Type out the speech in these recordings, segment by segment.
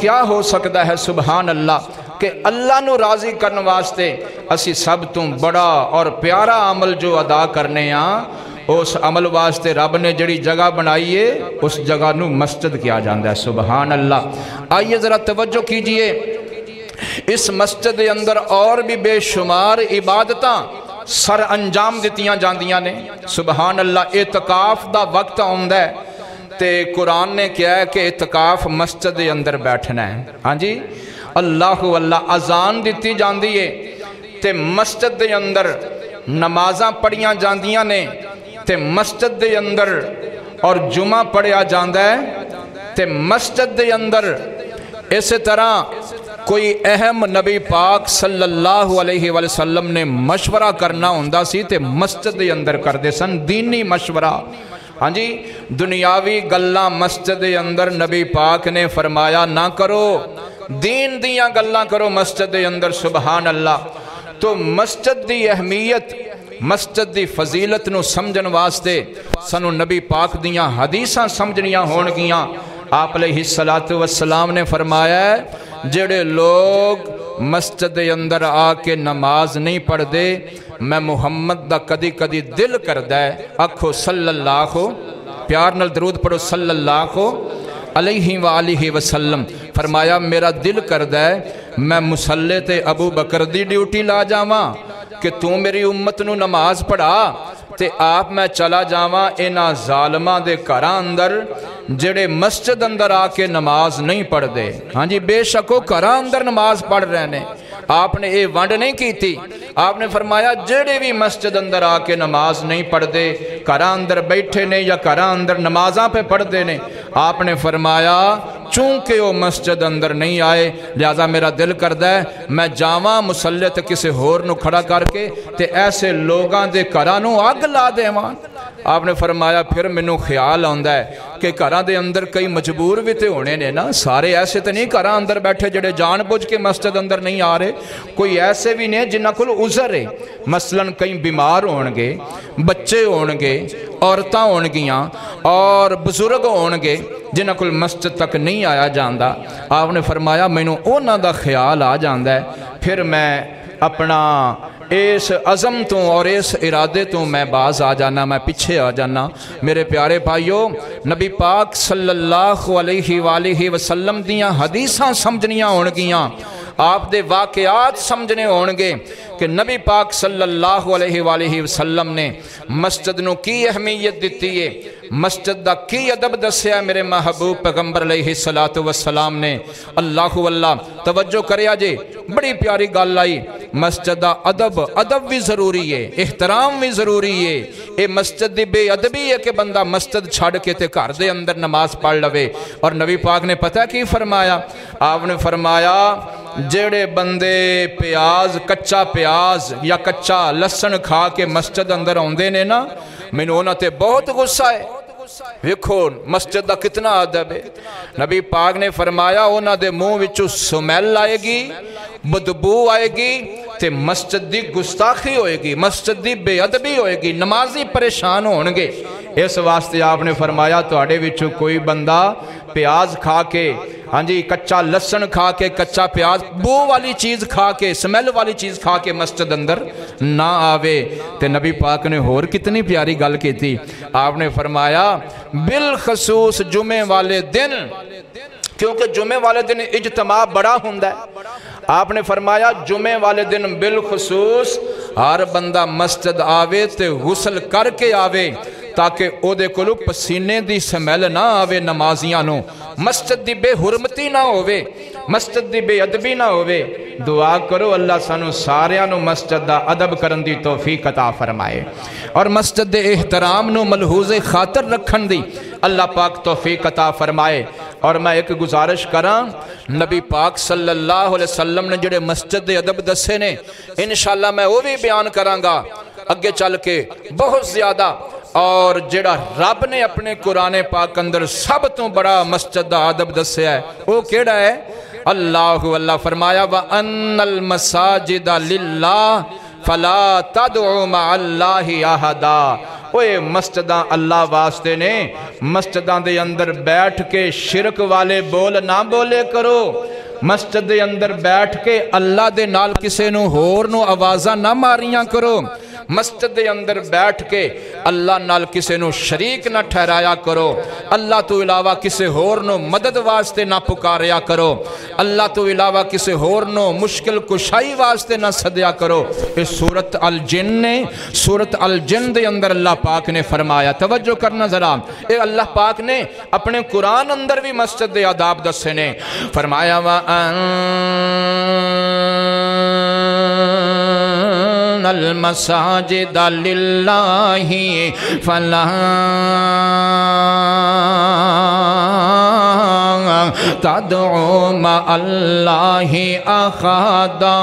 کیا ہو سکتا ہے سبحان اللہ کہ اللہ نو راضی کرنے واسطے اسی سب تو بڑا اور پیارا عمل جو ادا کرنے اس عمل واسطے رب نے جڑی جگہ بنائیے اس جگہ نو مسجد کیا جاندہ ہے سبحان اللہ۔ آئیے ذرا توجہ کیجئے، اس مسجد اندر اور بھی بے شمار عبادتاں سر انجام دیتیاں جاندیاں نے سبحان اللہ۔ اعتکاف دا وقت آمدہ ہے تے قرآن نے کیا ہے کہ اعتکاف مسجد اندر بیٹھنا ہے، ہاں جی اللہ اللہ۔ اذان دیتی جاندی ہے تے مسجد دے اندر نمازاں پڑھیاں جاندیاں نے تے مسجد دے اندر اور جمعہ پڑھیا جاندہ ہے تے مسجد دے اندر۔ اسی طرح کوئی اہم نبی پاک صلی اللہ علیہ وسلم نے مشورہ کرنا ہوندہ سی تے مسجد دے اندر کر دے سن، دینی مشورہ، ہاں جی دنیاوی گلاں مسجد دے اندر نبی پاک نے فرمایا نہ کرو، دین دیاں گلاں کرو مسجد دے اندر سبحان اللہ۔ تو مسجد دی اہمیت، مسجد دی فضیلت نو سمجھن واسطے سنو نبی پاک دیاں حدیثاں سمجھنیاں ہون گیاں۔ آپ علیہ السلام نے فرمایا ہے جڑے لوگ مسجد دے اندر آ کے نماز نہیں پڑھ دے میں محمد دا کدی کدی دل کر دے اکھو صلی اللہ پیار نال درود پڑھو صلی اللہ علیہ وآلہ وسلم، فرمایا میرا دل کر دے میں مصلی تے ابو بکر دی ڈیوٹی لا جاواں کہ تو میری امت نو نماز پڑھا تے آپ میں چلا جاواں اینا ظالمہ دے گھراں اندر جڑے مسجد اندر آ کے نماز نہیں پڑھ دے، ہاں جی بے شک وہ گھراں اندر نماز پڑھ رہے نے۔ آپ نے یہ ونڈ نہیں کی تھی، آپ نے فرمایا جڑے بھی مسجد اندر آ کے نماز نہیں پڑھ دے گھراں اندر بیٹھے نے یا گھراں اندر نمازاں پہ پڑھ دے نے، آپ نے فرمایا چونکہ وہ مسجد اندر نہیں آئے لہذا میرا دل کردہ ہے میں جاواں مصلی تے کسے ہور نو کھڑا کر کے تے ایسے لوگاں دے گھراں نو آگ لا دے وہاں۔ آپ نے فرمایا پھر مینوں خیال آندہ ہے کہ گھراں دے اندر کئی مجبور بھی تے ہونے نے نا، سارے ایسے تے نہیں گھراں اندر بیٹھے جڑے جان بوجھ کے مسجد اندر نہیں آ رہے، کوئی ایسے بھی نہیں جنہاں کول عذر ہے، مثلاً کئی بیمار ہونگے، بچے ہونگے، عورتاں ہونگیاں اور بزرگ ہونگے جنہاں کول مسجد تک نہیں آیا جاندہ۔ آپ نے فرمایا مینوں انہاں دا خیال آ جاندہ ہے، پھر میں اپنا اس عزم تو اور اس ارادے تو میں باز آ جانا، میں پیچھے آ جانا۔ میرے پیارے بھائیو نبی پاک صلی اللہ علیہ وآلہ وسلم دیاں حدیثاں سمجھنیاں ہونگیاں، آپ دے واقعات سمجھنے ہونگے کہ نبی پاک صلی اللہ علیہ وآلہ وسلم نے مسجد نو کی اہمیت دیتی ہے، مسجد دا کی ادب دسیا میرے محبوب پیغمبر علیہ السلام نے۔ اللہ واللہ توجہ کریا جے بڑی پیاری گل آئی، مسجد دا ادب بھی ضروری ہے، احترام بھی ضروری ہے۔ اے مسجد دی بے ادبی ہے کہ بندہ مسجد چھاڑ کے تے گھر دے اندر نماز پڑھ لوے، اور نبی پاک نے پتہ کی فرمایا؟ آپ نے فرمایا جڑے بندے پیاز کچا پیاز یا کچا لسن کھا کے مسجد اندر آندے نے نا، مینوں انہاں تے بہت غصہ ہے۔ ویکھو مسجد دا کتنا ادب ہے۔ نبی پاک نے فرمایا انہاں دے منہ وچوں سمیل آئے گی، بدبو آئے گی تے مسجد دی گستاخی ہوئے گی، مسجد دی بے ادبی ہوئے گی، نمازی پریشان ہونگے۔ اس واسطے آپ نے فرمایا تواڈے وچوں کوئی بندہ پیاز کھا کے، ہاں جی کچا لسن کھا کے، کچا پیاز بو والی چیز کھا کے، سمیل والی چیز کھا کے مسجد اندر نہ آوے۔ تے نبی پاک نے اور کتنی پیاری گل کی تھی، آپ نے فرمایا بالخصوص جمعے والے دن، کیونکہ جمعے والے دن اجتماع بڑا ہوندہ ہے، آپ نے فرمایا جمعے والے دن بالخصوص ہر بندہ مسجد آوے تے غسل کر کے آوے تاکہ او دے کولو پسینے دی سمیل نہ آوے نمازیاں نو، مسجد دی بے حرمتی نہ ہووے، مسجد دی بے ادبی نہ ہووے۔ دعا کرو اللہ سانو ساریاں نو مسجد دا ادب کرن دی توفیق عطا فرمائے اور مسجد دے احترام نو ملحوظ خاطر رکھن دی اللہ پاک توفیق عطا فرمائے۔ اور میں ایک گزارش کراں، نبی پاک صلی اللہ علیہ وسلم نے جڑے مسجد دے ادب دسے نے انشاءاللہ میں وہ بھی بیان کراں گا اگے چل کے بہت زیادہ، اور جڑا رب نے اپنے قرآن پاک اندر سب تو بڑا مسجد دا ادب دسیا ہے وہ کیڑا ہے؟ اللہ اللہ فرمایا وَأَنَّ الْمَسَاجِدَ لِلَّهِ فَلَا تَدْعُوا مَعَ اللَّهِ أَحَدًا۔ اوے مسجداں اللہ واسطے نے، مسجداں دے اندر بیٹھ کے شرک والے بول نہ بولے کرو، مسجد دے اندر بیٹھ کے اللہ دے نال کسے نو ہور نو آوازاں نہ ماریاں کرو، مسجد دے اندر بیٹھ کے اللہ نال کسے نو شریک نہ ٹھہرایا کرو، اللہ تو علاوہ کسے ہور نو مدد واسطے نہ پکاریا کرو، اللہ تو علاوہ کسے ہور نو مشکل کشائی واسطے نہ صدیا کرو۔ اس سورت الجن نے، سورت الجن دے اندر اللہ پاک نے فرمایا، توجہ کرنا ذرا، اے اللہ پاک نے اپنے قرآن اندر بھی مسجد دے آداب دسے نے، فرمایا وَأَنَّ الْمَسَاجِدَ لِلَّهِ فَلَا تَدْعُوا مَعَ اللَّهِ أَحَدًا۔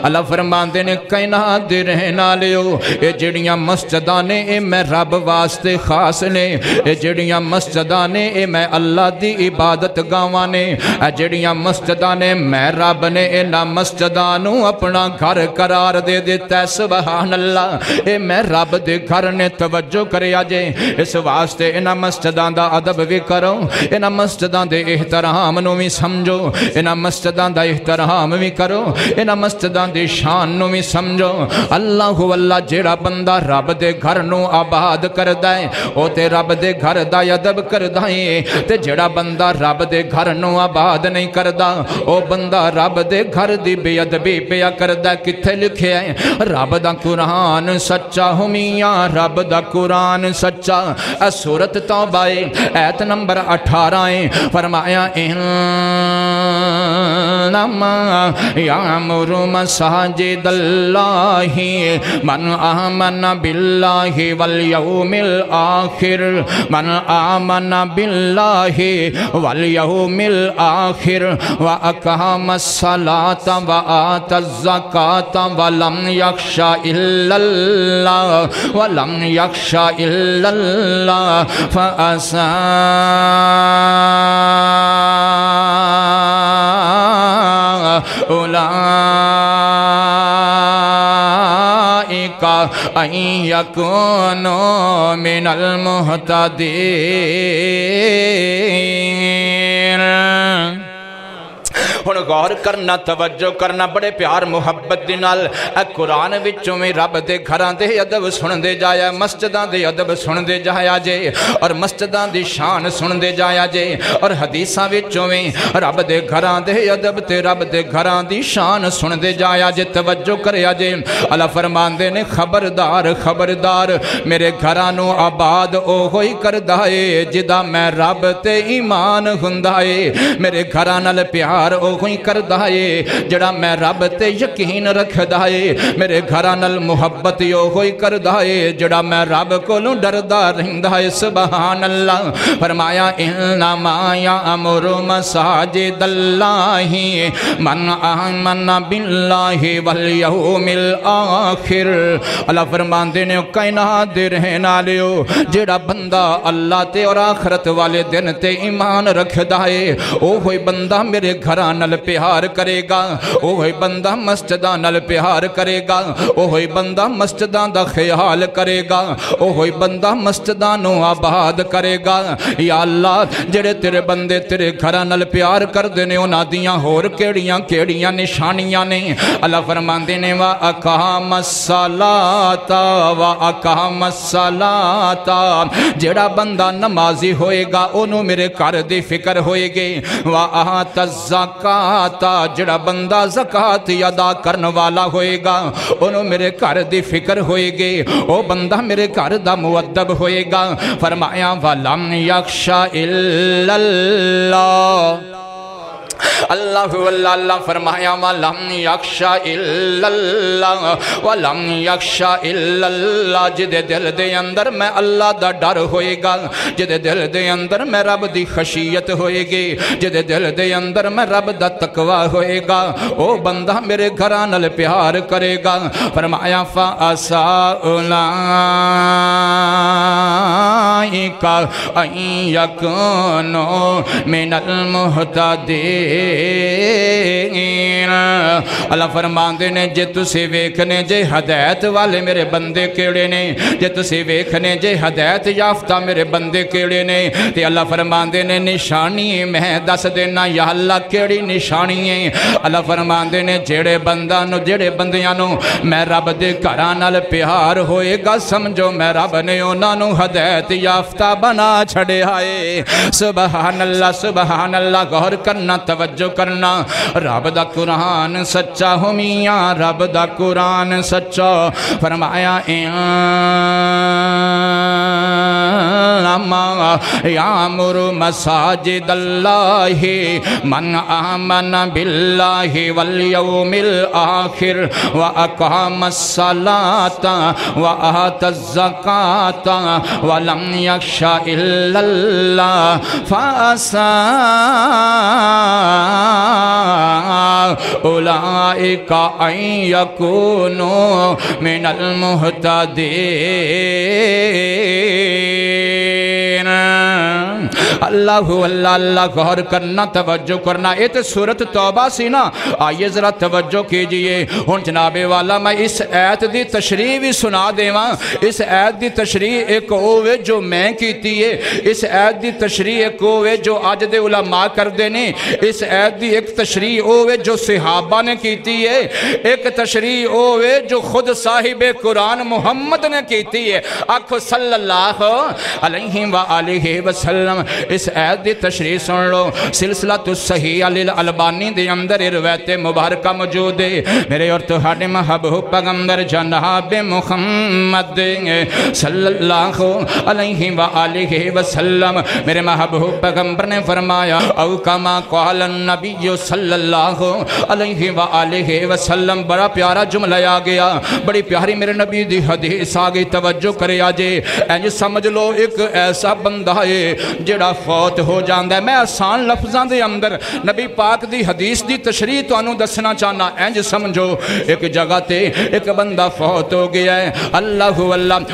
اللہ فرماندے نے کائنات دے رہن والےو، اے جڑیاں مسجداں نے اے میں رب واسطے خاص نے، اے جڑیاں مسجداں نے اے میں اللہ دی عبادت گاواں نے، اے جڑیاں مسجداں نے میں رب نے انہاں مسجداں نو اپنا گھر قرار دے دیتا ہے۔ سبحان اللہ، اے میں رب دے گھر نے توجہ کریا جے، اس واسطے انہاں مسجداں دا ادب بھی کرو، انہاں مسجداں دے احترام نو بھی سمجھو، انہاں مسجداں دا احترام بھی کرو، انہاں مسجداں دی شان نو بھی سمجھو۔ اللہ اللہ جیڑا بندہ رب دے گھر نو آباد کردہ ہے او تے رب دے گھر دا ادب کردہ ہے، تے جیڑا بندہ رب دے گھر نو آباد نہیں کردہ او بندہ رب دے گھر دی بے ادبی پیا کردہ۔ کتھے لکھے ہیں؟ رب دا قرآن سچا ہو میاں، رب دا قرآن سچا۔ سورت توبہ ایت نمبر 18 فرمایا انما یامر مساجد اللہ من آمن باللہ والیوم الآخر، من آمن باللہ والیوم الآخر واقام الصلاة وآت الزکاة ولم یخش الا اللہ ولم یخش الا اللہ فعسى أولئك أن يكونوا من المهتدين۔ ہن غور کرنا، توجہ کرنا، بڑے پیار محبت دے نال اے قرآن وچوں میں رب دے گھراں دے ادب سن دے جایا، مسجداں دے ادب سن دے جایا جے، اور مسجداں دی شان سن دے جایا جے، اور حدیثاں وچوں میں رب دے گھراں دے ادب تے رب دے گھراں دی شان سن دے جایا جے۔ توجہ کریا جے، اللہ فرماندے نے خبردار خبردار، میرے گھراں نو آباد او ہوئی کردا اے جدا میں رب تے ایمان ہوندا اے، میرے گھراں نال پیار او ہوئی کردہ ہے جڑا میں رب تے یقین رکھدہ ہے، میرے گھراں نال محبت او ہوئی کردہ ہے جڑا میں رب کولوں ڈردہ رہندہ ہے۔ سبحان اللہ، فرمایا انما یامر مساجد اللہ من آمن باللہ والیوم الآخر۔ اللہ فرماندے نے کائنات دے رہن والیو، جڑا بندہ اللہ تے اور آخرت والے دن تے ایمان رکھدہ ہے او ہوئی بندہ میرے گھراں نال پیار کرے گا، او ہوئی بندہ مسجداں نال پیار کرے گا، او ہوئی بندہ مسجداں دا خیال کرے گا، او ہوئی بندہ مسجداں نو آباد کرے گا۔ یا اللہ جڑے تیرے بندے تیرے گھراں نال پیار کر دینے انہاں دیاں ہور کیڑیاں کیڑیاں نشانیاں نے؟ اللہ فرماندے نے وَأَقَامَ الصَّلَاةَ وَأَقَامَ الصَّلَاةَ، جڑا بندہ نمازی ہوئے گا انہوں میرے گھر دی فکر ہوئے گی، وَآتَ الزَّکَاةَ، جڑا بندہ زکاة ادا کرن والا ہوئے گا انہوں میرے گھر دی فکر ہوئے گی، او بندہ میرے گھر دا مؤدب ہوئے گا۔ فرمایا وَلَمْ يَخْشَ إِلَّا اللَّهِ، اللہ اللہ فرمایا وَلَمْ يَخْشَ إِلَّا اللَّهِ وَلَمْ يَخْشَ إِلَّا اللَّهِ، جدے دل دے اندر میں اللہ دا ڈر ہوئے گا، جدے دل دے اندر میں رب دی خشیت ہوئے گی، جدے دل دے اندر میں رب دا تقوی ہوئے گا، او بندہ میرے گھراں نال پیار کرے گا۔ فرمایا فَعَسَىٰ أُولَٰئِكَ أَن يَكُونُوا مِنَ الْمُهْتَدِينَ۔ اللہ فرماندے نے جے تسی ویکھنے جے ہدایت والے میرے بندے کیڑے نے جے تسی ویکھنے جے ہدایت یافتہ میرے بندے کیڑے نے تے اللہ فرماندے نے نشانی میں دس دینا یا اللہ کیڑی نشانی ہے اللہ فرماندے نے جڑے بندیاں نو میں رب دے گھراں نال پیار ہوئے گا سمجھو میں رب نے انہاں نو ہدایت یافتہ بنا چھڑے آئے سبحان اللہ غور کرنا توجہ کرنا رب دا قرآن سچا ہو میاں رب دا قرآن سچا فرمایا یامر مساجد اللہ من آمن باللہ والیوم الآخر وأقام الصلاة وآت الزکاة ولم یخش الا اللہ فعسى اولئک ان یکونوا من المہتدین اللہ غور کرنا توجہ کرنا یہ تو سورت توبہ سی نا آئیے ذرا توجہ کیجئے ہن جناب والا میں اس آیت دی تشریح بھی سنا دیواں اس آیت دی تشریح ایک ہوئے جو میں کیتی ہے اس آیت دی تشریح ایک ہوئے جو آج دے علماء کر دینے اس آیت دی ایک تشریح ہوئے جو صحابہ نے کیتی ہے ایک تشریح ہوئے جو خود صاحب قرآن محمد نے کیتی ہے آنکھو صلی اللہ علیہ وآلہ وسلم اس آیت دی تشریح سن لو سلسلہ صحیح الالبانی دے اندر روایت مبارکہ موجود ہے میرے اور تہاڈے محبوب پیغمبر جناب محمد صلی اللہ علیہ وآلہ وسلم میرے محبوب پیغمبر نے فرمایا او کما قال النبی صلی اللہ علیہ وآلہ وسلم بڑا پیارا جملہ آ گیا بڑی پیاری میرے نبی دی حدیث آگئی توجہ کرے آجے اینج سمجھ لو ایک ایسا بندہ ہے جڑا فوت ہو جاندہ ہے میں آسان لفظاں دے اندر نبی پاک دی حدیث دی تشریح تو انہوں دسنا چاہنا اینج سمجھو ایک جگہ تے ایک بندہ فوت ہو گیا ہے اللہ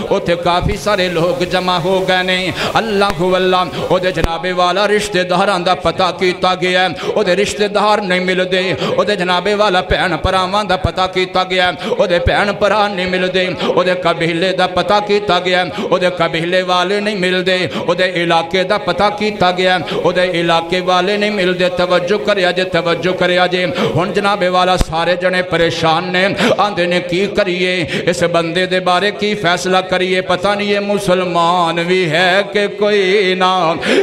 او تے کافی سارے لوگ جمع ہو گئے نے اللہ او دے جناب والا رشتہ داران دا پتہ کیتا گیا ہے او دے رشتہ دار نہیں مل دے او دے جناب والا پہن پراوان دا پتہ کیتا گیا ہے او دے پہن پران نہیں مل دے او دے قبیلے دا پتہ کیتا گیا ہے او دے قبیلے والے نہیں مل دے او دے علاقے دا پتہ کیتا گیا ہے او دے علاقے والے نہیں مل دے توجہ کرے آجے ہن جناب والا سارے جنے پریشان نے آندے نے کی کریے اس بندے دے بارے کی فیصلہ کریے پتہ نہیں یہ مسلمان بھی ہے کہ کوئی نہ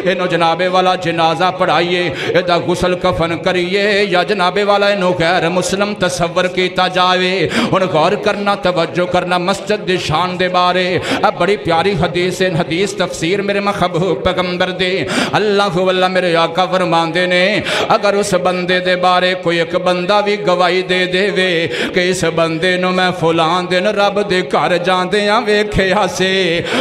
انہوں جناب والا جنازہ پڑھائیے ادھا غسل کفن کریے یا جناب والا انہوں غیر مسلم تصور کیتا جاوے ان غور کرنا توجہ کرنا مسجد دی شان دے بارے اب بڑی پیاری حدیث تفسیر میرے محبوب پیغمبر دے اللہ میرے آقا فرمان دے نے اگر اس بندے دے بارے کوئی ایک بندہ بھی گواہی دے دے وے کہ اس بندے نو میں فلان دن رب دے کار جان دے ہاں ویکھے ہاسے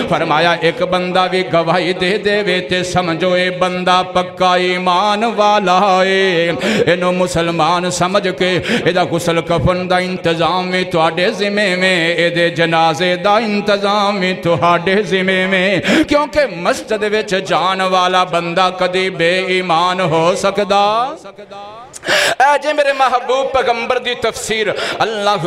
فرمایا ایک بندہ بھی گواہی دے دے وے تے سمجھو اے بندہ پکا ایمان والا ہے انہوں مسلمان سمجھ کے ادھا غسل کفن دا انتظام میں تواڈے ذمے میں ادھے جنازے دا انتظام میں تواڈے ذمے میں کیونکہ مسجد وچ جان والا بندہ کدی بے ایمان ہو سکدا اے جے میرے محبوب پیغمبر دی تفسیر اللہ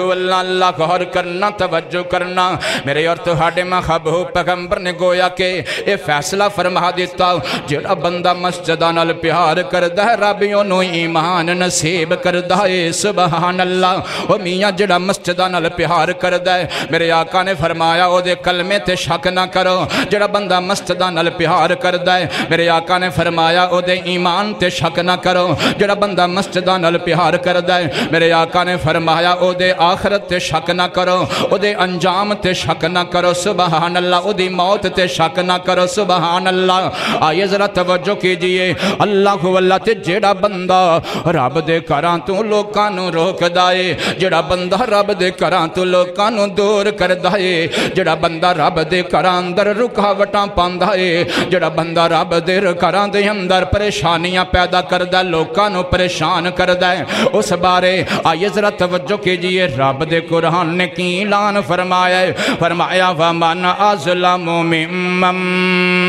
غور کرنا توجہ کرنا میرے اور تہاڈے محبوب پیغمبر نے گویا کہ اے فیصلہ فرما دیتا جڑا بندہ مسجداں نال پیار کردا ہے رب اونوں ایمان نصیب کردا ہے سبحان اللہ او میاں جڑا مسجداں نال پیار کردا ہے میرے آقا نے فرمایا او دے کلمے تے شک نہ کرو جڑا بندہ مسجداں نال پیار کردا ہے میرے آقا نے فرمایا او دے ایمان تے شک نہ کرو جڑا بندہ مسجداں نال پیار کردا ہے میرے آقا نے فرمایا او دے آخرت تے شک نہ کرو او دے انجام تے شک نہ کرو سبحان اللہ او دی موت تے شک نہ کرو سبحان اللہ آئیے ذرا توجہ کیجئے اللہ تے جڑا بندہ رب دے کراں تو لوکاں نو روک دائے جڑا بندہ رب دے کراں تو لوکاں نو دور کر دائے جڑا بندہ رب دے کراں اندر رکاوٹاں پاندا ہے جڑا بندہ رب دے کراں دے اندر پریشانیاں پیدا کردا لوکاں نو پریشان کردا ہے اس بارے آئیے ذرا توجہ کیجئے رب دے قرآن نے کی اعلان فرمایا ہے فرمایا وَمَنْ أَظْلَمُ مِمَّن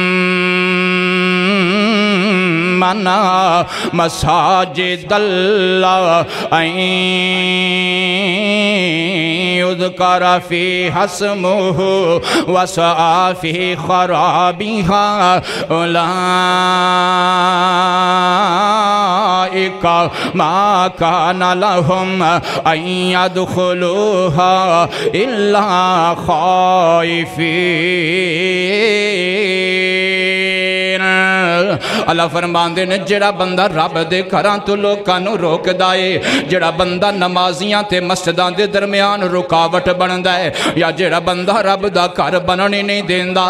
منا مساجد اللہ یذکر فیہا اسمہ وسعی فی خرابہا اولئک ما کان لہم ان یدخلوہا الا خائفین۔ اللہ فرماندے نے جڑا بندہ رب دے گھراں تو لوکاں نو روکدا ہے، جڑا بندہ نمازیاں تے مسجداں دے درمیان رکاوٹ بندا ہے، یا جڑا بندہ رب دا گھر بننے نہیں دیندا،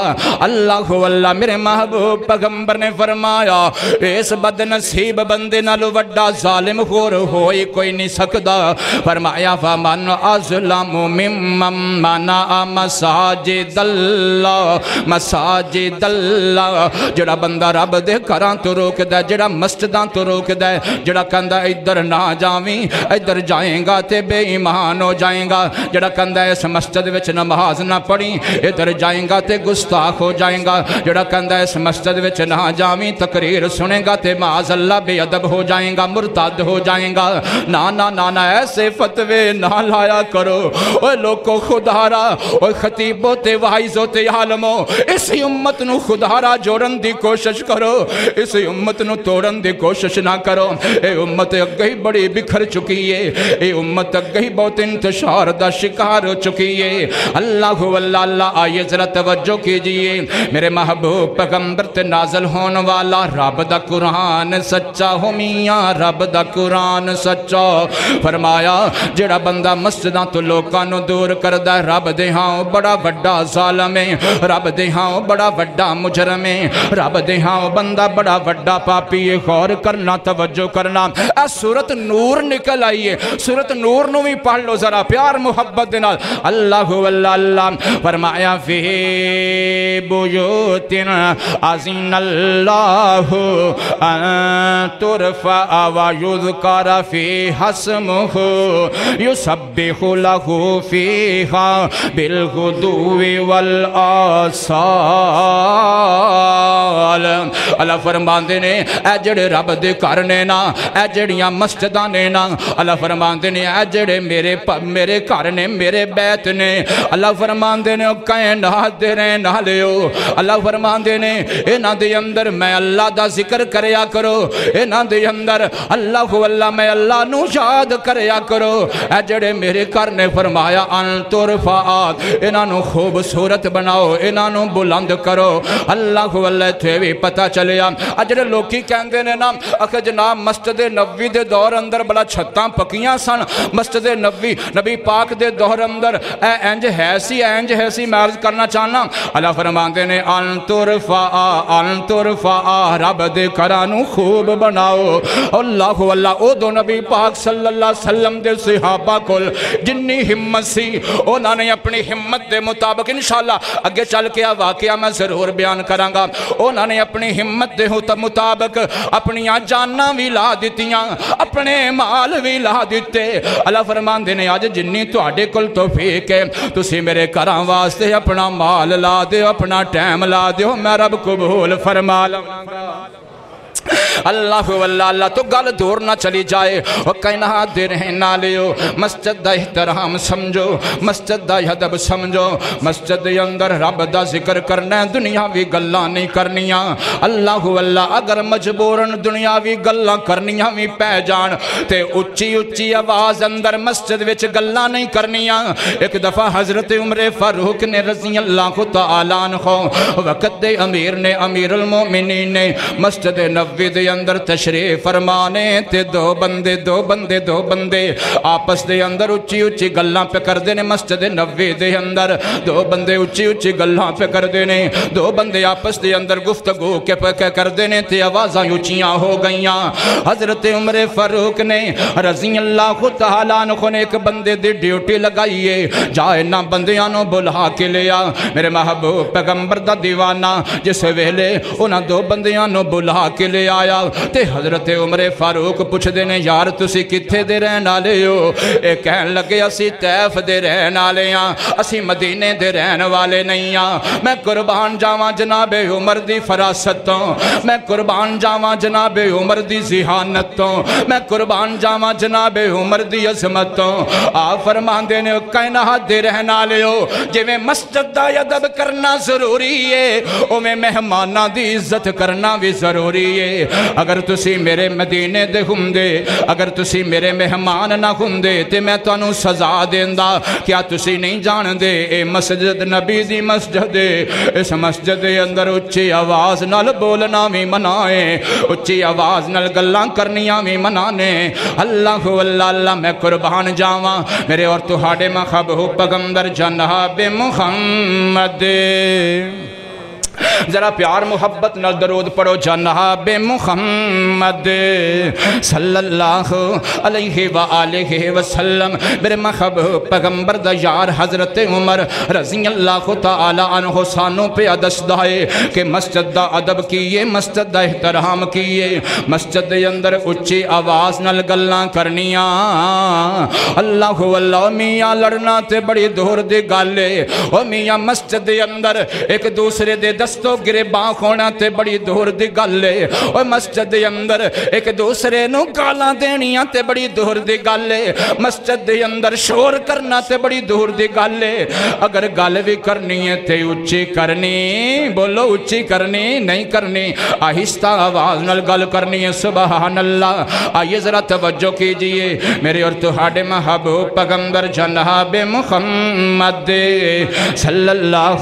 اللہ واللہ میرے محبوب پیغمبر نے فرمایا اس بد نصیب بندے نالو وڈا ظالم خور ہوئی کوئی نہیں سکدا۔ فرمایا فمن اظلم ممن منع مساجد اللہ مساجد اللہ، جڑا بندہ رب دے گھراں تو روک دے، جڑا مسجداں تو روک دے، جڑا کہندا ادھر نہ جاویں، ادھر جائیں گا تے بے ایمان ہو جائیں گا، جڑا کہندا اس مسجد وچ نماز نہ پڑھی، ادھر جائیں گا تے گستاخ ہو جائیں گا، جڑا کہندا اس مسجد وچ نہ جاویں تقریر سنیں گا تے معاذ اللہ بے ادب ہو جائیں گا، مرتد ہو جائیں گا۔ نا نا نا نا ایسے فتوے نہ لایا کرو اوے لوگو، خدا را اوے خطیبوں تے وائزوں تے عالموں، اسی امت نو خدا را جوڑن دی کوشش کرو، اس امت نو توڑن دی کوشش نہ کرو۔ اے امت اگئی بڑی بکھر چکی ہے، اے امت اگئی بہت انتشار دا شکار ہو چکی ہے۔ اللہ واللہ اللہ آئیے ذرا توجہ کیجئے، میرے محبوب پیغمبر تے نازل ہون والا رب دا قرآن سچا ہو میاں، رب دا قرآن سچا۔ فرمایا جڑا بندہ مسجداں تو لوکاں نو دور کردہ رب دے ہاں بڑا وڈا ظالم ہے، رب دے ہاں بڑا وڈا مجرم ہے، رب دے ہاں بندہ بڑا وڈا پاپی ہے۔ غور کرنا، توجہ کرنا، اے سورت نور نکل آئی ہے، سورت نور نو بھی پڑھ لو ذرا پیار محبت دینا۔ اللہ واللہ اللہ فرمایا فی بیوت اذن اللہ ان ترفع ویذکر فیہا اسمہ یسبح لہ فیہا بالغدو والآصال۔ اللہ فرماندے نے اے جڑے رب دے گھر نے نا، اے جڑیاں مسجداں نے نا، اللہ فرماندے نے اے جڑے میرے گھر نے، میرے بیت نے، اللہ فرماندے نے کائنات دے رہن والےو، اللہ فرماندے نے انہاں دے اندر میں اللہ دا ذکر کریا کرو، انہاں دے اندر اللہ واللہ میں اللہ نو یاد کریا کرو۔ اے جڑے میرے گھر نے فرمایا ان ترفع، انہاں نو خوبصورت بناؤ، انہاں نو بلند کرو۔ اللہ واللہ تھے بھی پتہ چلیا اجڑے لوکی کہندے نے نا اکھے جناب مسجد نبوی دے دور اندر بڑا چھتاں پکیاں سن، مسجد نبوی نبی پاک دے دور اندر اے انج ہے سی میں عرض کرنا چاہنا۔ اللہ فرماندے نے ان ترفع رب دے گھراں نو خوب بناؤ۔ اللہ واللہ او دو نبی پاک صلی اللہ علیہ وسلم دے صحابہ کول جنی ہمت سی انہوں نے اپنی ہمت دے مطابق انشاءاللہ اگے چل کے واقعہ میں ضرور بیان کراں گا، انہوں نے اپنی ہمت دے مطابق اپنی جاناں بھی لا دیتیاں، اپنے مال بھی لا دیتے۔ اللہ فرماندے نے آج جنی تواڈے کول توفیق ہے تسی میرے گھراں واسطے اپنا مال لا دیو، اپنا ٹائم لا دیو، میں رب قبول فرما لوں۔ اللہ واللہ اللہ تو گل دور نہ چلی جائے، وہ کہنا دے رہنا لیو، مسجد دا احترام سمجھو، مسجد دا ادب سمجھو، مسجد دے اندر رب دا ذکر کرنا ہے، دنیاوی گلاں نہیں کرنیاں۔ اللہ واللہ اگر مجبوراً دنیاوی گلاں کرنیاں بھی پہ جان تے اچھی اچھی آواز اندر مسجد وچ گلاں نہیں کرنیاں۔ ایک دفعہ حضرت عمر فاروق نے رضی اللہ تعالیٰ عنہ وقت دے امیر نے، امیر المومنین نے مسجد نبوی دے اندر تشریف فرمانے تے دو بندے آپس دے اندر اچھی اچھی گلاں پہ کر دینے۔ مسجد نبوی دے اندر دو بندے اچھی اچھی گلاں پہ کر دینے، دو بندے آپس دے اندر گفتگو کے پہ کر دینے تے آوازاں اچھیاں ہو گئیاں۔ حضرت عمر فاروق نے رضی اللہ تعالیٰ عنہ نے ایک بندے دی ڈیوٹی لگائیے، جائے نہ بندیاں بلہا کے لیا۔ میرے محبوب پیغمبر دا دیوانہ جس ویلے انہاں دو بندیاں بلہا کے لیا آیا تے حضرت عمر فاروق پوچھ دینے یار تسی کتھے دے رہن آلے ہو؟ اے کہن لگے اسی طیف دے رہن آلے ہاں، اسی مدینے دے رہن والے نہیں ہاں۔ میں قربان جاواں جناب عمر دی فراستوں، میں قربان جاواں جناب عمر دی ذہانتوں، میں قربان جاواں جناب عمر دی عظمتوں۔ آپ فرمان دینے کائنات دے رہن آلے ہو، جے میں مسجد دا ادب کرنا ضروری ہے او میں مہمانہ دی عزت کرنا بھی ضروری ہے۔ اگر تسی میرے مدینے دے ہندے، اگر تسی میرے مہمان نہ ہندے تے میں تانوں سزا دیندا۔ کیا تسی نہیں جان دے اے مسجد نبی دی مسجد ہے، اس مسجد دے اندر اچھی آواز نال بولنا بھی منع ہے، اچھی آواز نال گلاں کرنیاں بھی منع نے۔ اللہ اللہ اللہ میں قربان جاواں میرے اور تہاڈے محبوب پیغمبر جناب محمد۔ ذرا پیار محبت نال درود پڑھو جناب محمد صلی اللہ علیہ وآلہ وسلم۔ میرے محبوب پیغمبر دا یار حضرت عمر رضی اللہ تعالی عنہ سانوں پہ دسدا ہے کہ مسجد دا ادب کیے، مسجد دا احترام کیے، مسجد دے اندر اچھی آواز نال گلاں کرنیاں۔ اللہ اللہ میاں لڑنا تے بڑی دور دی گل ہے، او میاں مسجد دے اندر ایک دوسرے دے دستوں گریباں ہونا تے بڑی دور دی گل ہے، اور مسجد دے اندر ایک دوسرے نو گالاں دینیاں تے بڑی دور دی گل ہے، مسجد دے اندر شور کرنا تے بڑی دور دی گل ہے۔ اگر گل بھی کرنی ہے تے اچھی کرنی، بولو اچھی کرنی نہیں کرنی، آہستہ آواز نال گل کرنی ہے۔ سبحان اللہ۔ آئیے ذرا توجہ کیجئے میرے اور تہاڈے محبوب پیغمبر جناب محمد صلی اللہ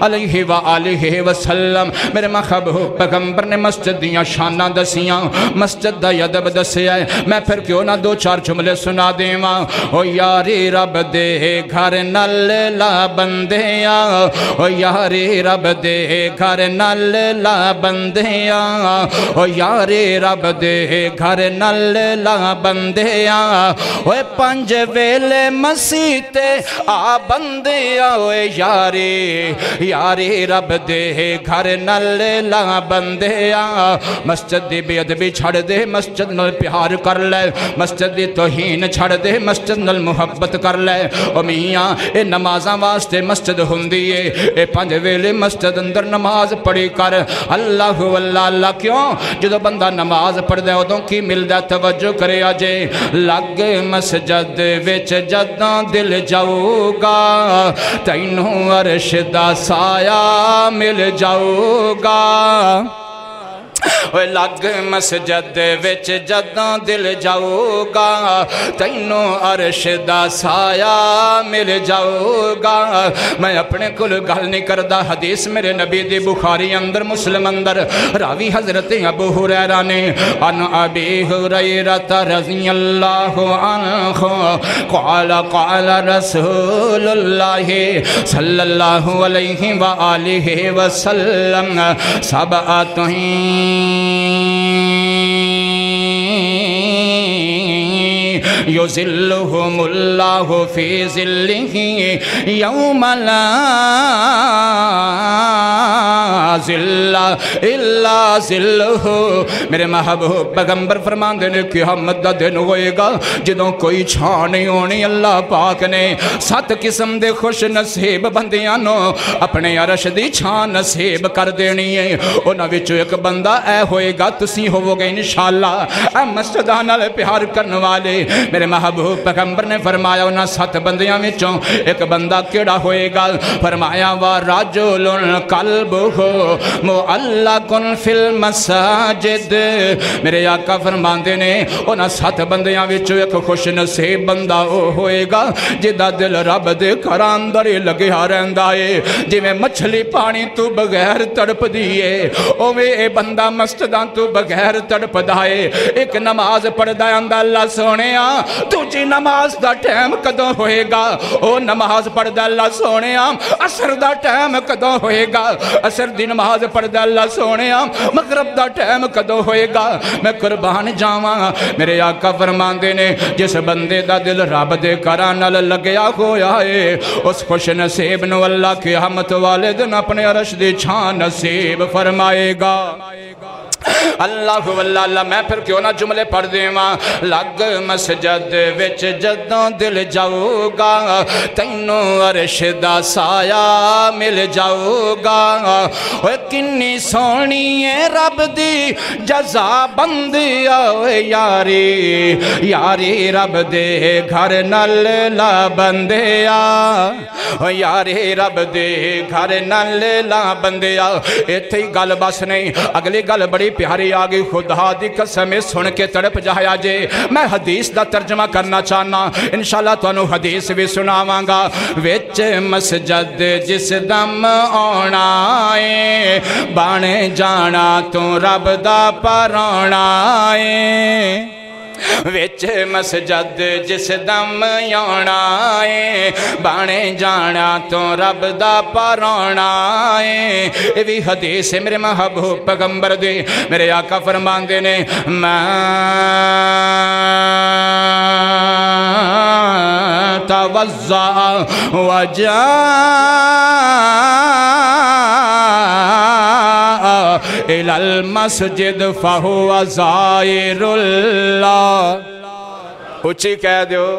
علیہ وآلہ وسلم۔ میرے محبوب پیغمبر نے مسجد دیاں شانہ دسیاں، مسجد دا ادب دسیا ہے۔ میں پھر کیوں نہ دو چار جملے سنا دیواں۔ او یاری رب دے گھر نال لا بندیاں، او یاری رب دے گھر نال لا بندیاں، او یاری رب دے گھر نال لا بندیاں، او پنج ویلے مسیح تے آ بندیاں، او یاری یاری رب دے گھر نال لا بندیاں۔ مسجد دی بے ادبی چھڑ دے، مسجد نال پیار کر لے، مسجد دی توہین چھڑ دے، مسجد نال محبت کر لے۔ او میاں اے نمازاں واسطے مسجد ہوندی ہے، اے پنج ویلے مسجد اندر نماز پڑھی کر۔ اللہ اللہ اللہ کیوں؟ جدو بندہ نماز پڑھ دے ادوں کی ملدا توجہ کرے آجے۔ لگ مسجد وچ جداں دل جاؤ گا، تینوں عرش دا سایہ مل جاؤ گا۔ لگ مسجد وچ جداں دل جاؤ گا، تینوں عرش دا سایہ مل جاؤ گا۔ میں اپنے کل گل نہیں کردہ، حدیث میرے نبی دی بخاری اندر مسلم اندر راوی حضرت ابو ہریرہ نے ان ابی ہریرہ رضی اللہ عنہ قال قال رسول اللہ صلی اللہ علیہ وآلہ وسلم سبعتہیں یذلہم اللہ فی ظلہ یوم لا ظل الا ظلہ۔ میرے محبوب پیغمبر فرمان دینے قیامت دا دن ہوئے گا جدوں کوئی چھان نہیں ہونی۔ اللہ پاک نے 7 قسم دے خوش نصیب بندیاں نو اپنے عرش دی چھان نصیب کر دینی ہے۔ انہاں وچوں ایک بندہ اے ہوئے گا، تسی ہوو گے انشاءاللہ اے مسجداں نال پیار کرن والے۔ میرے محبوب پیغمبر نے فرمایا انہاں 7 بندیاں وچوں ایک بندہ کیڑا ہوئے گا؟ فرمایا وَرَجُلٌ قَلْبُهُ مُعَلَّقٌ فِي الْمَسَاجِدِ۔ میرے آقا فرماندے نے انہاں 7 بندیاں وچوں ایک خوش نصیب بندہ ہوئے گا جدا دل رب دے گھراں اندر لگیا رہندا ہے۔ جویں مچھلی پانی تو بغیر تڑپ دیئے اوویں اے بندہ مسجداں تو بغیر تڑپدا ہے۔ ایک نماز پڑھدا ہے اللہ سونیا تجھی نماز دا ٹائم کدوں ہوئے گا؟ او نماز پڑھدا اللہ سونیا عصر دا ٹائم کدوں ہوئے گا؟ عصر دی نماز پڑھدا اللہ سونیا مغرب دا ٹائم کدوں ہوئے گا؟ میں قربان جاواں میرے آقا فرماندے نے جس بندے دا دل رب دے گھراں نال لگیا ہویا ہے اس خوش نصیب نو اللہ قیامت والے دن اپنے عرش دی چھان نصیب فرمائے گا۔ اللہ واللہ میں پھر کیوں نہ جملے پڑھ دیواں لگ مسجد وچ جدوں دل جاؤ گا تینوں عرش دا سایہ مل جاؤ گا اوے کنی سونی ہے رب دی جزا بندی اوے یاری یاری رب دے گھر نل لا بندیا او یاری رب دے گھر نل لا بندیا ایتھے ہی گل بس نہیں اگلی گل بڑی پیاری آگئی خدا دی قسم سن کے تڑپ جایا جے میں حدیث دا ترجمہ کرنا چاہنا انشاءاللہ تو انہوں حدیث بھی سناواں گا وچ مسجد جس دم آنا ہے بانے جانا تو رب دا پرانا ہے وچ مسجد جس دم آنا ہے بانے جانا تو رب دا پرانا ہے یہ بھی حدیث ہے میرے محبوب پیغمبر دے میرے آقا فرماندے نے میں توضع وجاء إلى المسجد فهو زائر اللہ اچھی کہہ دیو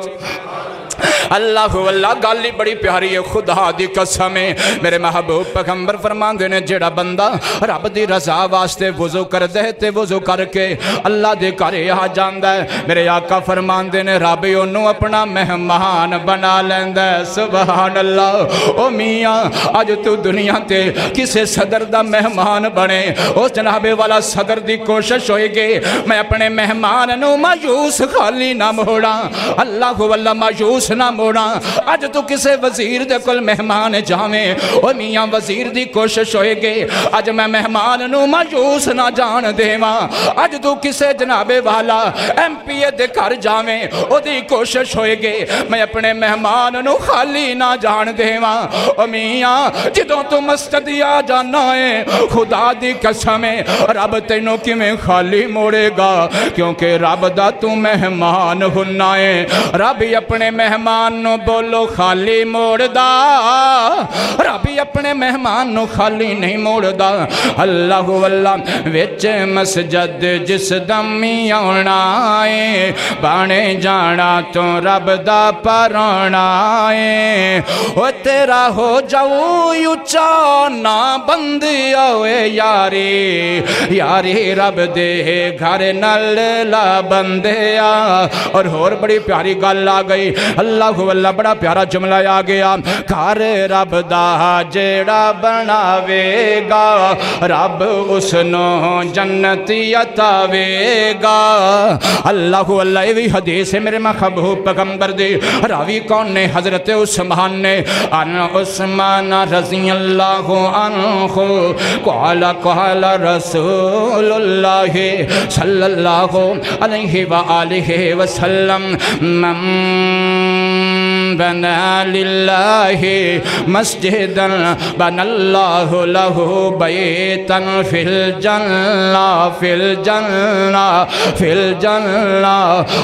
اللہ واللہ گالی بڑی پیاری ہے خدا دی قسم ہے میرے محبوب پیغمبر فرماندے نے جڑا بندہ رب دی رضا واسطے وضو کر دے تے وضو کر کے اللہ دے گھر آ جاندا ہے میرے آقا فرماندے نے رب اونوں اپنا مہمان بنا لیندا ہے سبحان اللہ او میاں اج تو دنیا تے کسے صدر دا مہمان بنے اس جناب والا صدر دی کوشش ہوئے گی میں اپنے مہمان نو مایوس خالی نہ موڑا اللہ واللہ مایوس نہ موڑا اج تو کسے وزیر دے کل مہمان جاویں او میاں وزیر دی کوشش ہوئے گی اج میں مہمان نو مایوس نہ جان دیواں اج تو کسے جناب والا ایم پی اے دے گھر جاویں او دی کوشش ہوئے گی میں اپنے مہمان نو خالی نہ جان دیواں او میاں جدوں تو مسجد آ جانا ہے خدا دی قسم ہے رب تینوں کیویں خالی موڑے گا کیونکہ رب دا تو مہمان ہننا ہے رب اپنے مہمان نو بولو خالی موڑ دا رب اپنے مہمان نو خالی نہیں موڑ دا اللہ واللہ وچ مسجد جس دمی آنا ہے بانے جانا تو رب دا پرانا ہے او تیرا ہو جاؤ یوچا نا بندی ہوئے یاری یاری رب دے گھر نل لا بندیا اور اور بڑی پیاری گل آ گئی اللہ واللہ بڑا پیارا جملہ آ گیا گھر رب دا جیڑا بناوے گا رب اس نو جنتی عطاوے گا اللہ واللہ یہ بھی حدیث ہے میرے محبوب پیغمبر دی راوی کون نے حضرت عثمان نے ان عثمان رضی اللہ عنہ قال رسول اللہ صلی اللہ علیہ وآلہ وسلم من بنا للہ مسجدا بنا اللہ له بیتا فی الجنہ فی الجنہ فی الجنہ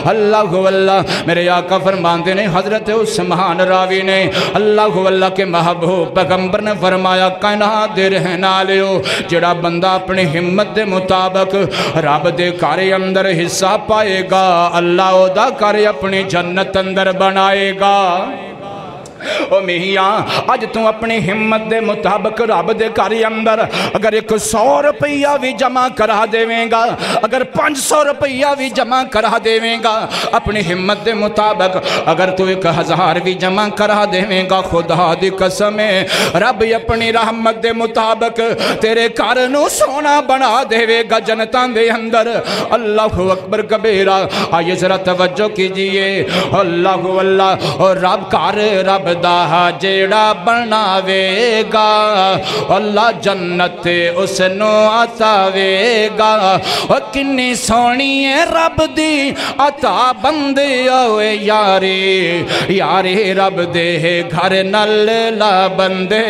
اللہ واللہ میرے آقا فرماندے نے حضرت عثمان راوی نے اللہ واللہ کے محبوب پیغمبر نے فرمایا کائنات دے رہنا لیو جڑا بندہ اپنی ہمت دے مطابق رب دے کارے اندر حصہ پائے گا اللہ او دا کارے اپنی جنت اندر بنائے گا او میاں آج تم اپنی ہمت دے مطابق رب دے کاری اندر اگر 100 روپیہ بھی جمع کرا دیویں گا اگر 500 روپیہ بھی جمع کرا دیویں گا اپنی ہمت دے مطابق اگر تو 1000 بھی جمع کرا دیویں گا خدا دی قسم ہے رب اپنی رحمت دے مطابق تیرے کارنو سونا بنا دیوے گا جنتان دے اندر اللہ اکبر کبیرہ آئیے ذرا توجہ کیجئے اللہ واللہ اور رب کار رب دا جیڑا بناوے گا اللہ جنت اس نو عطاوے گا اور کنی سونی ہے رب دی عطا بندے ہوئے یاری یاری رب دے گھر نل لا بندے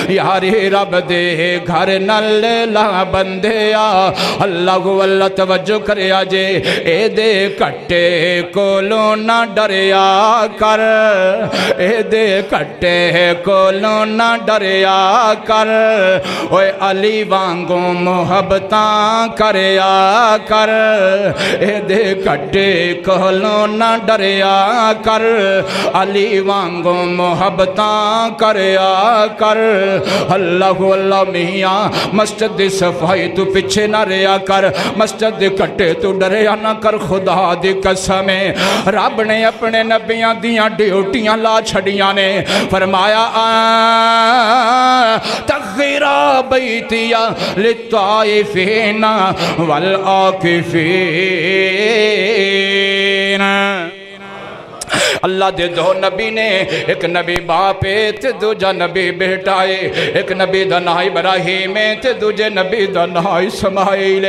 یاری رب دے گھر نل لا بندے اللہ واللہ توجہ کریا جے اے دے کٹے کولو نہ ڈریا کر اے دے کٹے کولوں نہ ڈریا کر اوے علی وانگوں محبتاں کریا کر دے کٹے کولوں نہ ڈریا کر علی وانگوں محبتاں کریا کر اللہ اللہ میاں مسجد دی صفائی تو پیچھے نہ ریا کر مسجد دی کٹے تو ڈریا نہ کر خدا دی قسمیں رب نے اپنے نبیاں دیاں ڈیوٹیاں لا چھڑیاں نے فرمایا تغیرہ بیتیا للطائفین والعاکفین اللہ دے دو نبی نے ایک نبی باپ تے دوجا نبی بیٹا ہے ایک نبی دا نام ابراہیم تے دوجے نبی دا نام اسماعیل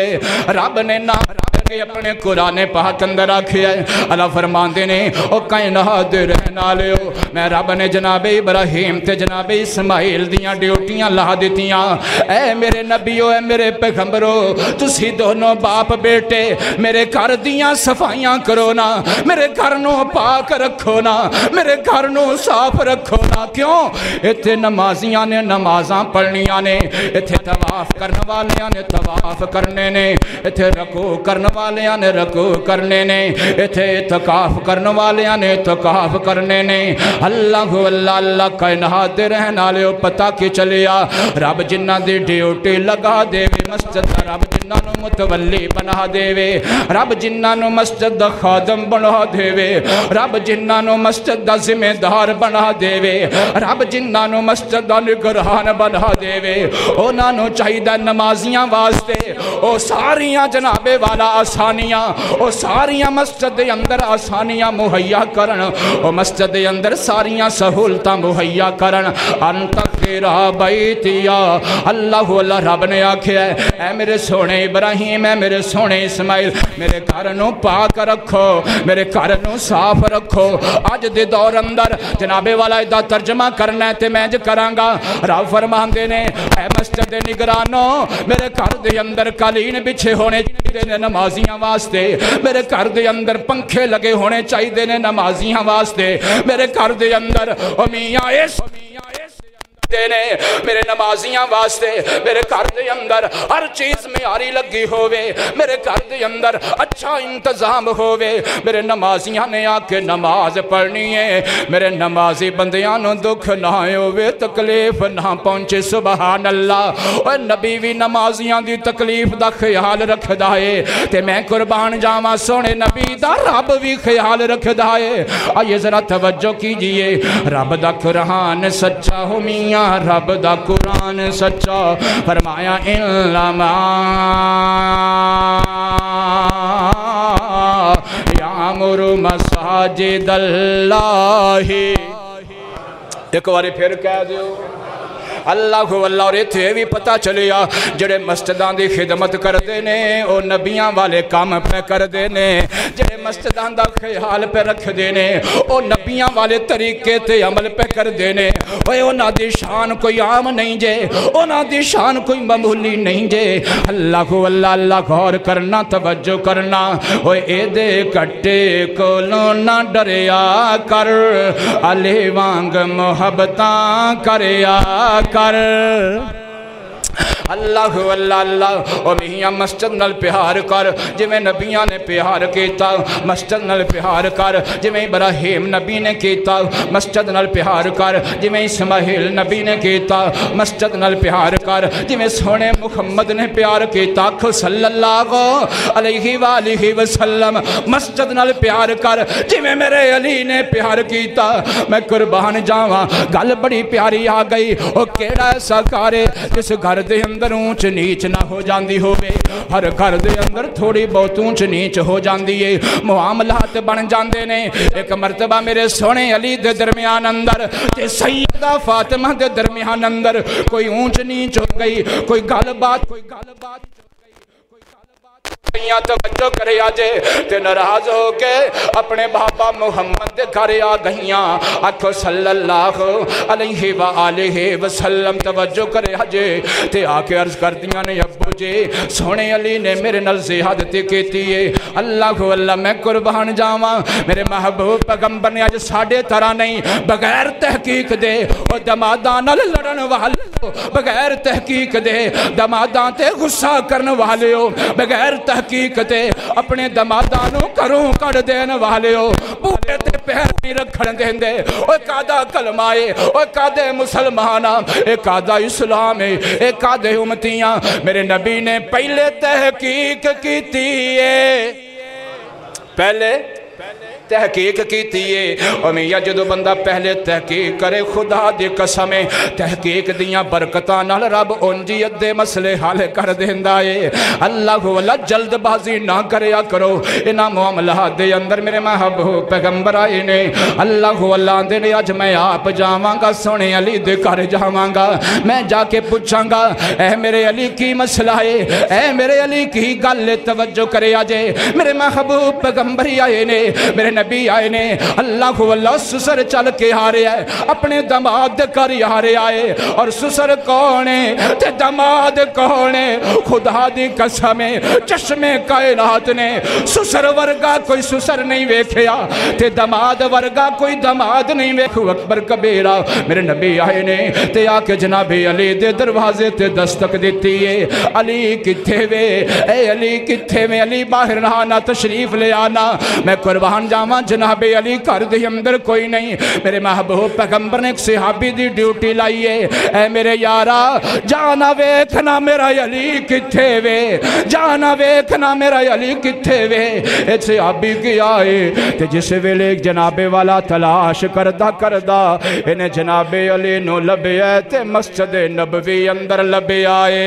رب نے نام کہ اپنے قرآن پاک اندر آکھیا ہے اللہ فرماندے نے او کائنات دے رہنا لیو میں رب نے جناب ابراہیم تے جناب اسماعیل دیاں ڈیوٹیاں لا دیتیاں اے میرے نبیو اے میرے پیغمبرو تسی دونوں باپ بیٹے میرے گھر دیاں صفائیاں کرو نا میرے گھر نو پاک رکھو نا میرے گھر نو صاف رکھو نا کیوں ایتھے نمازیاں نے نمازاں پڑھنیاں نے ایتھے طواف کرنے والیاں نے طواف کرنے نے ایتھے رکوع کرنے والیاں نے رکوع کرنے نے ایتھے اعتکاف کرنے والیاں نے اعتکاف کرنے نے اللہ اللہ اللہ کائنات دے رہن والے پتہ کی چلیا رب جنہ دی ڈیوٹی لگا دے وے مسجد دا رب جنہ نو متولی بنا دے وے رب جنہ نو مسجد دا خادم بنا دے وے رب جنہ نو مسجد دا ذمہ دار بنا دے وے رب جنہ نو مسجد دا نگران بنا دے وے اونا نو چاہیدہ نمازیاں واسطے او ساریاں جناب والا آسانیاں او ساریاں مسجد دے اندر آسانیاں مہیا کرن او مسجد دے اندر ساریاں سہولتاں مہیا کرن انت خیرہ بیتیا اللہ اللہ رب نے آکھیا ہے اے میرے سونے ابراہیم اے میرے سونے اسماعیل میرے گھر نو پاک رکھو میرے گھر نو صاف رکھو آج دے دور اندر جناب والا دا ترجمہ کرنا ہے تے میں جو کرانگا رب فرماندے نے اے مسجد نگرانو میرے گھر دے اندر قالین بچھے ہونے چاہیے نے نمازیاں واسطے میرے گھر دے اندر پنکھے لگے ہونے چاہیے نے نمازیاں واسطے میرے گھر دے اندر میاں اس دینے میرے نمازیاں واسطے میرے گھر دے اندر ہر چیز معیاری لگی ہووے میرے گھر دے اندر اچھا انتظام ہووے میرے نمازیاں نے آکے نماز پڑھنی ہے میرے نمازی بندیاں نو دکھ نہ ہووے تکلیف نہ پہنچے سبحان اللہ اور نبی بھی نمازیاں دی تکلیف دا خیال رکھ دائے تے میں قربان جاواں سونے نبی دا رب بھی خیال رکھ دائے آئیے ذرا توجہ کیجئے رب دا قرآن سچا ہو میاں رب دا قرآن سچا فرمایا انما یامر مساجد اللہ ایک باری پھر کہہ دیو اللہ اللہ اور اتھے بھی پتہ چلیا جڑے مسجدان دی خدمت کر دینے او نبیاں والے کام پہ کر دینے جڑے مسجدان دا خیال پہ رکھ دینے او نبیاں والے طریقے تے عمل پہ کر دینے اونا دی شان کوئی عام نہیں جے اونا دی شان کوئی معمولی نہیں جے اللہ اللہ اللہ غور کرنا توجہ کرنا اے دے کٹے کولوں نہ ڈریا کر علی وانگ محبتاں کریا کر اللہ اللہ اللہ او میاں مسجد نال پیار کر جویں نبیاں نے پیار کیتا مسجد نال پیار کر جویں ابراہیم نبی نے کیتا مسجد نال پیار کر جویں اسماعیل نبی نے کیتا مسجد نال پیار کر جویں سونے محمد نے پیار کیتا صلی اللہ علیہ وآلہ وسلم مسجد نال پیار کر جویں میرے علی نے پیار کیتا میں قربان جاواں گل بڑی پیاری آ گئی او کیڑا ایسا کارے جس گھر دے اندر اونچ نیچ نہ ہو جاندی ہوئے ہر گھر دے اندر تھوڑی بہت اونچ نیچ ہو جاندی ہے معاملات بن جاندے نے ایک مرتبہ میرے سونے علی دے درمیان اندر تے سیدہ فاطمہ دے درمیان اندر کوئی اونچ نیچ ہو گئی کوئی گل بات گئیاں توجہ کرے آجے تے ناراض ہو کے اپنے بابا محمد دے گھر آ گئیاں آکھو صلی اللہ علیہ وآلہ وسلم توجہ کرے آجے تے آکے عرض کر دیاں نے ابو جی سونے علی نے میرے نل زیادتی کیتی ہے اللہ میں قربان جاواں میرے محبوب پیغمبر نے آج ساڑھے طرح نہیں بغیر تحقیق دے اور دمادان لڑن والے بغیر تحقیق دے دمادان تے غصہ کرن والے ہو بغیر تحقیق دے اپنے دمادانوں کروں کڑ دین والے ہو بوٹے تے پہر نہیں رکھن دین دے اوہ کادہ کلمائے اوہ کادہ مسلمانہ ایک کادہ اسلام ایک کادہ امتیاں میرے نبی نے پہلے تحقیق کی تیئے پہلے تحقیق کی تیئے اور میاں جدو بندہ پہلے تحقیق کرے خدا دی قسمیں تحقیق دیاں برکتان رب انجی ادھے مسئلے حال کر دیندہ ہے اللہ جلد بازی نہ کریا کرو انہا معاملات دے اندر میرے محبوب پیغمبر آئے نے اللہ دے نے آج میں آپ جاواں گا سونے علی دے کر جاواں گا میں جا کے پوچھاں گا اے میرے علی کی مسئلہ ہے اے میرے علی کی گل توجہ کرے آجے میرے محبوب پیغمبر آئے نے میرے نبی آئے نے اللہ سسر چل کے ہارے آئے اپنے دماد کر ہارے آئے اور سسر کونے تے دماد کونے خدا دی قسمیں چشمے کائنات نے سسر ورگا کوئی سسر نہیں ویکھیا تے دماد ورگا کوئی دماد نہیں ویکھو اکبر کبیرہ میرے نبی آئے نے تے آکے جناب علی دے دروازے تے دستک دیتی ہے علی کتھے وے اے علی کتھے وے علی باہر نہ تشریف لے آنا میں قربان جاواں جناب علی کر دی اندر کوئی نہیں میرے محبوب پیغمبر نے ایک صحابی دی ڈیوٹی لائیے اے میرے یارا جانا ویکھنا میرا علی کتھے وے جانا ویکھنا میرا علی کتھے وے ایک صحابی کی آئے تے جس ویلے جناب والا تلاش کردہ انہیں جناب علی نو لبے آئے تے مسجد نبوی اندر لبے آئے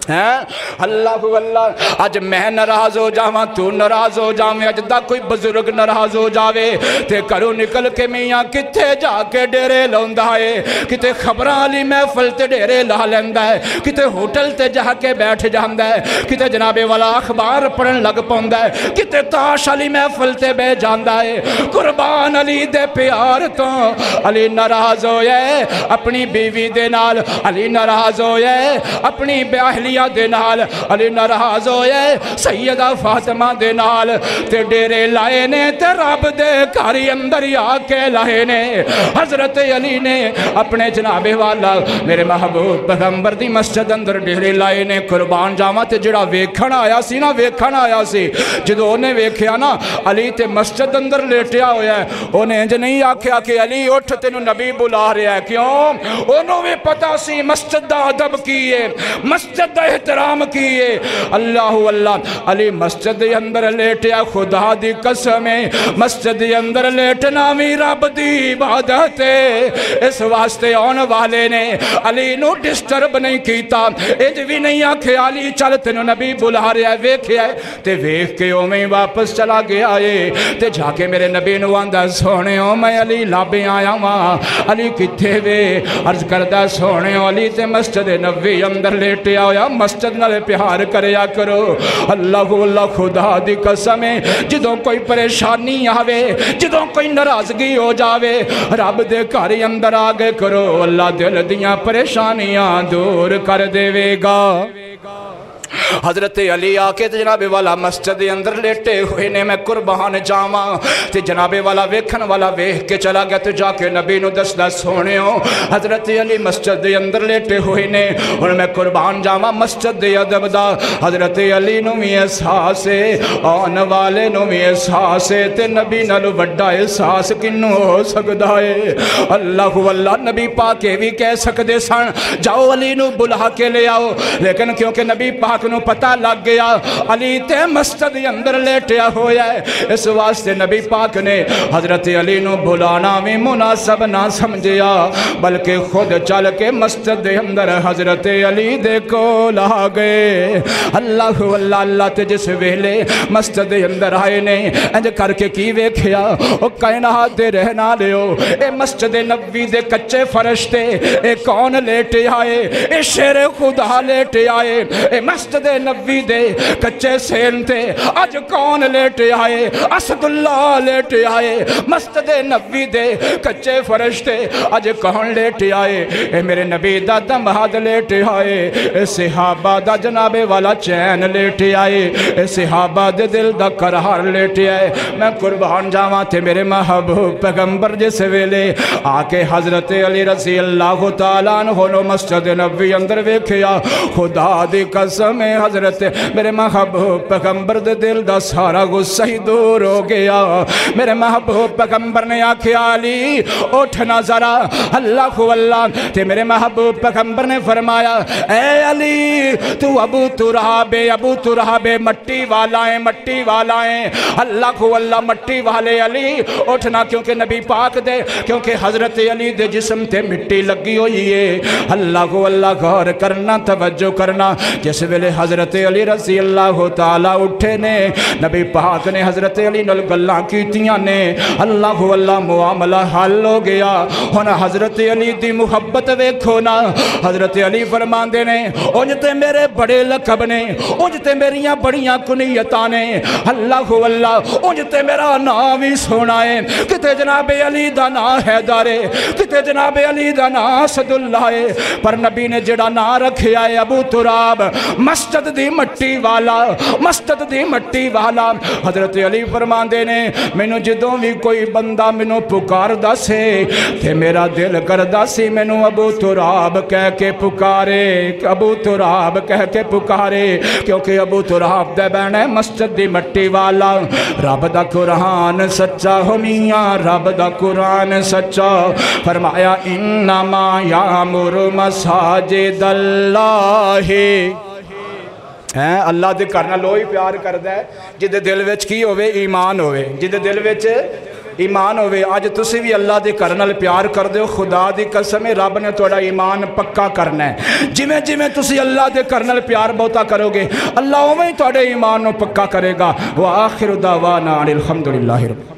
اللہ آج میں ناراض ہو جاواں تو ناراض ہو جاویں اج دا کوئی بزرگ ناراض ہو جاوے تے کرو نکل کے میاں کتھے جا کے ڈیرے لوندا ہے کتے خبراں والی محفل تے ڈیرے لا لیندا ہے کتے ہوٹل تے جا کے بیٹھ جاندا ہے کتے جناب والا اخبار پڑھن لگ پوندا ہے کتے تاش والی محفل تے بہ جاندا ہے قربان علی دے پیار تو علی ناراض ہوئے اپنی بیوی دے نال علی ناراض ہوئے اپنی بیاہلی دے نال علی ناراض ہوئے سیدہ فاطمہ دے نال تے ڈیرے لائے نے تے رب دے کاری اندر آکے لائے نے حضرت علی نے اپنے جناب والا میرے محبوب پیغمبر دی مسجد اندر ڈیرے لائے نے قربان جاواں تے جڑا ویکھن آیا سی نا ویکھن آیا سی جدو انہیں ویکھیا نا علی تے مسجد اندر لیٹیا ہویا ہے انہیں انج نہیں آکھیا کہ علی اٹھ تینوں نبی بلا رہا ہے کیوں انہوں بھی پتا سی مسجد دا ادب کیے مسجد دا احترام کیے اللہ علی مسجد اندر لیٹیا خدا دی قسمیں مسجد اندر لیٹنا بھی رب دی عبادت ہے اس واسطے آن والے نے علی نو ڈسٹرب نہیں کیتا اج بھی نہیں آکھے علی چل تینوں نبی بلا رہا ہے ویکھیا ہے تے ویکھ کے میں واپس چلا گیا ہے تے جا کے میرے نبی نو آندا سونے میں علی لابے آیا ماں علی کتھے وے عرض کردہ سونے علی تے مسجد نبوی اندر لیٹیا ہویا مسجد نالے پیار کریا کرو اللہ خدا دی قسمیں جدوں کوئی پریشانی آوے جدوں کوئی ناراضگی ہو جاوے رب دے گھر اندر آگے کرو اللہ دل دیاں پریشانیاں دور کر دے گا حضرت علی آکے تے جناب والا مسجد اندر لیٹے ہوئے نے میں قربان جاواں تے جناب والا ویکھن والا ویکھ کے چلا گیا تے جا کے نبی نو دسدا سونے ہو حضرت علی مسجد اندر لیٹے ہوئے نے اور میں قربان جاواں مسجد ادب دا حضرت علی نو بھی احساس ہے آن والے نو بھی احساس ہے تے نبی نالو وڈا احساس کنوں ہو سکدا ہے اللہ نبی پاک بھی کہہ سکدے سن جاؤ علی نو بلا کے لے آؤ لیکن کیونکہ نبی پاک نو پتہ لگ گیا علی تے مسجد اندر لیٹیا ہویا ہے اس واسطے نبی پاک نے حضرت علی نو بلانا بھی مناسب نہ سمجھیا بلکہ خود چل کے مسجد اندر حضرت علی دے کو لا گئے اللہ تے جس ویلے مسجد اندر آئے نے انج کر کے کی ویکھیا او کائنات دے رہنا لیو اے مسجد نبوی دے کچے فرشتے اے کون لیٹے آئے اے شیر خدا لیٹے آئے اے مسجد مسجد نبی دے کچے سین تے اج کون لیٹے آئے اسد اللہ لیٹے آئے مسجد نبی دے کچے فرش تے اج کون لیٹے آئے اے میرے نبی دا دمہاد لیٹے آئے اے صحابہ دا جناب والا چین لیٹے آئے اے صحابہ دے دل دا کرہار لیٹے آئے میں قربان جاواں تے میرے محبوب پیغمبر جس ویلے آکے حضرت علی رضی اللہ تعالیٰ عنہ نو مسجد نبی اندر ویکھیا خدا دی قسم حضرت میرے محبوب پیغمبر دے دل دا سارا غصہ ہی دور ہو گیا میرے محبوب پیغمبر نے آکھیا علی اٹھنا ذرا اللہ اللہ تے میرے محبوب پیغمبر نے فرمایا اے علی تو ابو تراب مٹی والا ہے اللہ مٹی والے علی اٹھنا کیونکہ نبی پاک دے کیونکہ حضرت علی دے جسم تے مٹی لگی ہوئی ہے اللہ غور کرنا توجہ کرنا جس ویلے حضرت علی رضی اللہ تعالیٰ اٹھے نے نبی پاک نے حضرت علی نال گلاں کیتیاں نے اللہ معاملہ حل ہو گیا ہونا حضرت علی دی محبت ویکھو نا حضرت علی فرماندے نے اونج تے میرے بڑے لقب نے اونج تے میریاں بڑیاں کنیتاں نے اللہ اونج تے میرا نام ہی سونا ہے کتے جناب علی دا نام حیدر ہے کتے جناب علی دا نام اسد اللہ ہے پر نبی نے جڑا نام رکھیا ہے ابو تراب مسجد دی مٹی والا حضرت علی فرماندے نے مینوں جدوں بھی کوئی بندہ مینوں پکاردا سے تے میرا دل کردا سی مینوں ابو تراب کہہ کے پکارے ابو تراب کہہ کے پکارے کیونکہ ابو تراب دے بہن ہے مسجد دی مٹی والا رب دا قرآن سچا ہو میاں رب دا قرآن سچا فرمایا انما یامر مساجد اللہ اللہ دے کرنا لوئی پیار کردہ ہے جدے دل وچ کی ہوئے ایمان ہوئے جدے دل وچ ایمان ہوئے آج تسی بھی اللہ دے کرنال پیار کر دے خدا دی قسم رب نے توڑا ایمان پکا کرنا ہے جمیں تسی اللہ دے کرنال پیار بہتا کرو گے اللہ اوہیں توڑے ایمان نو پکا کرے گا وآخر دعوانا الحمدللہ رب